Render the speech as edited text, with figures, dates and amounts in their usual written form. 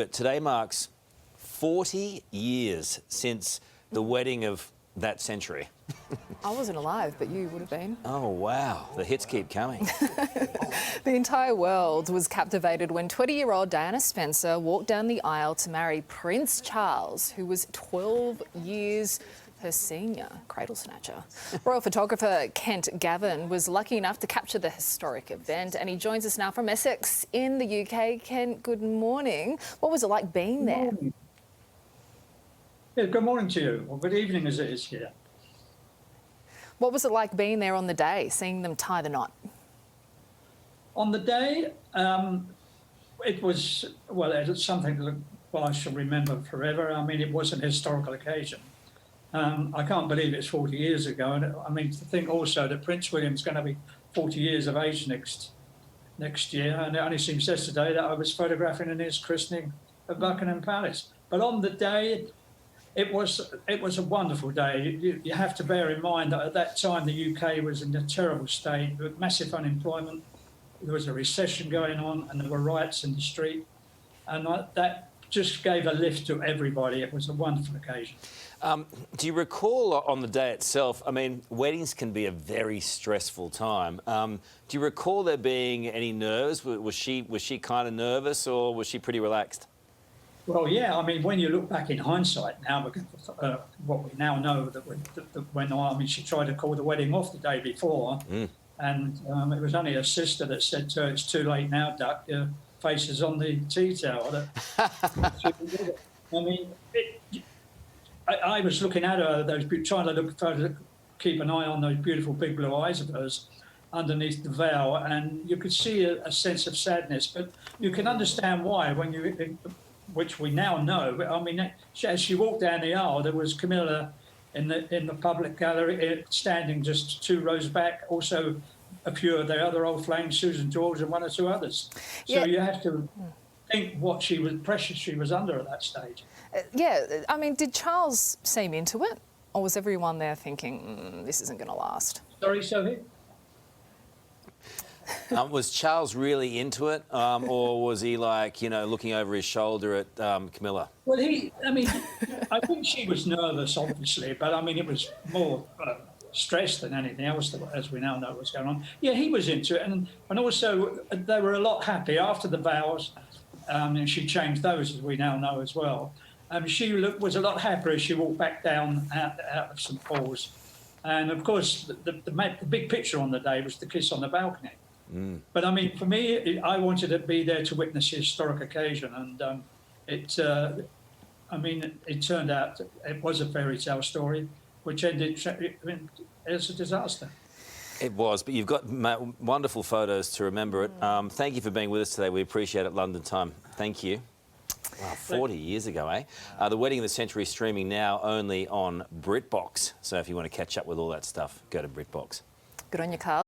But today marks 40 years since the wedding of that century. I wasn't alive, but you would have been. Oh, wow. The hits keep coming. The entire world was captivated when 20-year-old Diana Spencer walked down the aisle to marry Prince Charles, who was 12 years her senior, cradle snatcher. Royal photographer Kent Gavin was lucky enough to capture the historic event, and he joins us now from Essex in the UK. Kent, good morning. What was it like being there? Yeah, good morning to you, or good evening as it is here. What was it like being there on the day, seeing them tie the knot? On the day, it was something that I shall remember forever. I mean, it was an historical occasion. I can't believe it's 40 years ago. And I mean, to think also that Prince William's going to be 40 years of age next year. And it only seems yesterday that I was photographing in his christening at Buckingham Palace. But on the day, it was a wonderful day. You have to bear in mind that at that time the UK was in a terrible state with massive unemployment. There was a recession going on and there were riots in the street. And that just gave a lift to everybody. It was a wonderful occasion. Do you recall on the day itself, I mean, weddings can be a very stressful time. Do you recall there being any nerves? Was she kind of nervous, or was she pretty relaxed? Well, yeah, I mean, when you look back in hindsight now, because what we now know that went on, I mean, she tried to call the wedding off the day before, and it was only her sister that said to her, "It's too late now, Duck, your face is on the tea towel." I mean, I was looking at her, trying to keep an eye on those beautiful big blue eyes of hers underneath the veil, and you could see a sense of sadness, but you can understand why when you... which we now know. I mean, as she walked down the aisle, there was Camilla in the public gallery, standing just 2 rows back. Also, a few of their other old flames, Susan George and 1 or 2 others. So yeah. You have to think what pressure she was under at that stage. Yeah, I mean, did Charles seem into it, or was everyone there thinking, this isn't going to last? Sorry, Sophie? Was Charles really into it, or was he like, looking over his shoulder at Camilla? Well, I think she was nervous, obviously, but I mean, it was more stress than anything else, as we now know what's going on. Yeah, he was into it, and also they were a lot happy after the vows, and she changed those, as we now know as well. She was a lot happier as she walked back down out of St Paul's. And of course, the big picture on the day was the kiss on the balcony. But I mean, for me, I wanted to be there to witness a historic occasion, and it turned out it was a fairy tale story, which ended as a disaster. It was, but you've got wonderful photos to remember it. Thank you for being with us today. We appreciate it, London time. Thank you. Wow, 40 years ago, eh? The Wedding of the Century streaming now only on BritBox. So if you want to catch up with all that stuff, go to BritBox. Good on you, Karl.